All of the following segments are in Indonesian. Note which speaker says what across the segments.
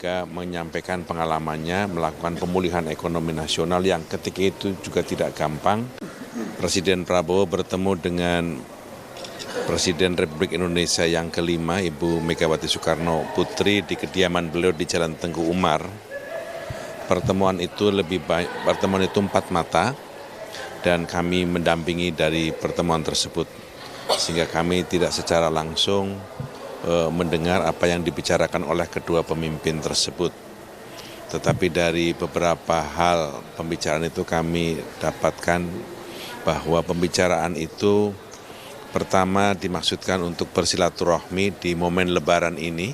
Speaker 1: Mega menyampaikan pengalamannya melakukan pemulihan ekonomi nasional yang ketika itu juga tidak gampang. Presiden Prabowo bertemu dengan Presiden Republik Indonesia yang kelima, Ibu Megawati Soekarno Putri di kediaman beliau di Jalan Tengku Umar. Pertemuan itu 4 mata dan kami mendampingi dari pertemuan tersebut. Sehingga kami tidak secara langsung mendengar apa yang dibicarakan oleh kedua pemimpin tersebut. Tetapi dari beberapa hal pembicaraan itu kami dapatkan bahwa pembicaraan itu pertama dimaksudkan untuk bersilaturahmi di momen Lebaran ini,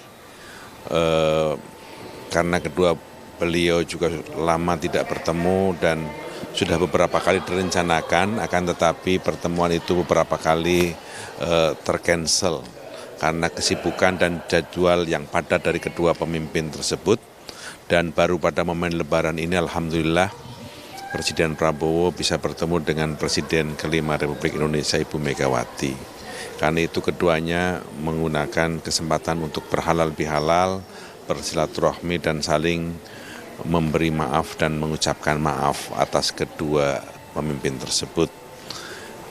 Speaker 1: karena kedua beliau juga lama tidak bertemu dan sudah beberapa kali direncanakan, akan tetapi pertemuan itu beberapa kali tercancel karena kesibukan dan jadwal yang padat dari kedua pemimpin tersebut. Dan baru pada momen Lebaran ini alhamdulillah Presiden Prabowo bisa bertemu dengan Presiden kelima Republik Indonesia Ibu Megawati. Karena itu keduanya menggunakan kesempatan untuk berhalal bihalal, bersilaturahmi dan saling memberi maaf dan mengucapkan maaf atas kedua pemimpin tersebut.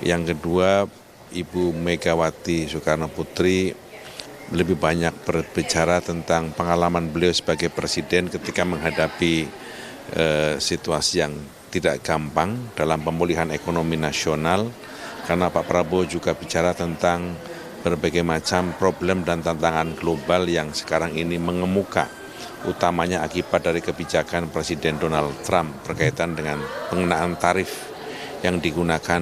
Speaker 1: Yang kedua, Ibu Megawati Soekarno Putri lebih banyak berbicara tentang pengalaman beliau sebagai presiden ketika menghadapi situasi yang tidak gampang dalam pemulihan ekonomi nasional, karena Pak Prabowo juga bicara tentang berbagai macam problem dan tantangan global yang sekarang ini mengemuka, utamanya akibat dari kebijakan Presiden Donald Trump berkaitan dengan pengenaan tarif yang digunakan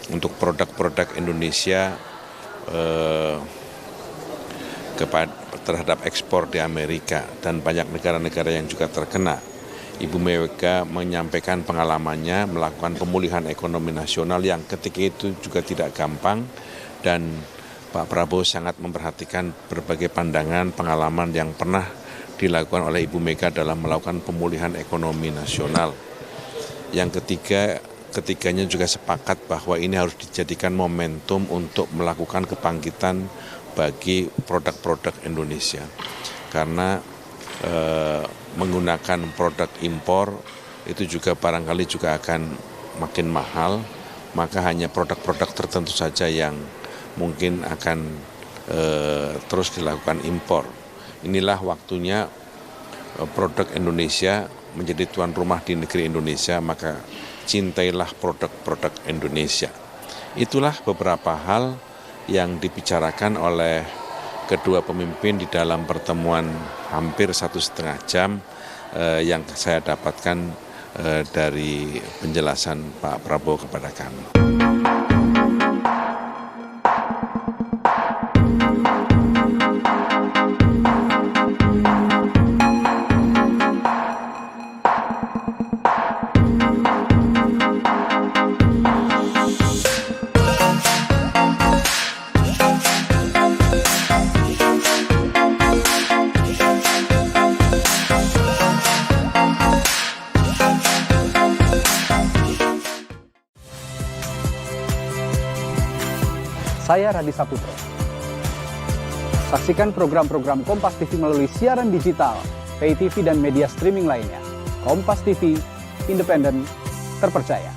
Speaker 1: untuk produk-produk Indonesia terhadap ekspor di Amerika dan banyak negara-negara yang juga terkena. Ibu Mega menyampaikan pengalamannya melakukan pemulihan ekonomi nasional yang ketika itu juga tidak gampang, dan Pak Prabowo sangat memperhatikan berbagai pandangan pengalaman yang pernah dilakukan oleh Ibu Mega dalam melakukan pemulihan ekonomi nasional. Yang ketiga, ketiganya juga sepakat bahwa ini harus dijadikan momentum untuk melakukan kebangkitan bagi produk-produk Indonesia. Karena menggunakan produk impor itu juga barangkali juga akan makin mahal, maka hanya produk-produk tertentu saja yang mungkin akan terus dilakukan impor. Inilah waktunya produk Indonesia menjadi tuan rumah di negeri Indonesia, maka cintailah produk-produk Indonesia. Itulah beberapa hal yang dibicarakan oleh kedua pemimpin di dalam pertemuan hampir 1,5 jam yang saya dapatkan dari penjelasan Pak Prabowo kepada kami.
Speaker 2: Saya Radi Saputro. Saksikan program-program Kompas TV melalui siaran digital, pay TV dan media streaming lainnya. Kompas TV, independen, terpercaya.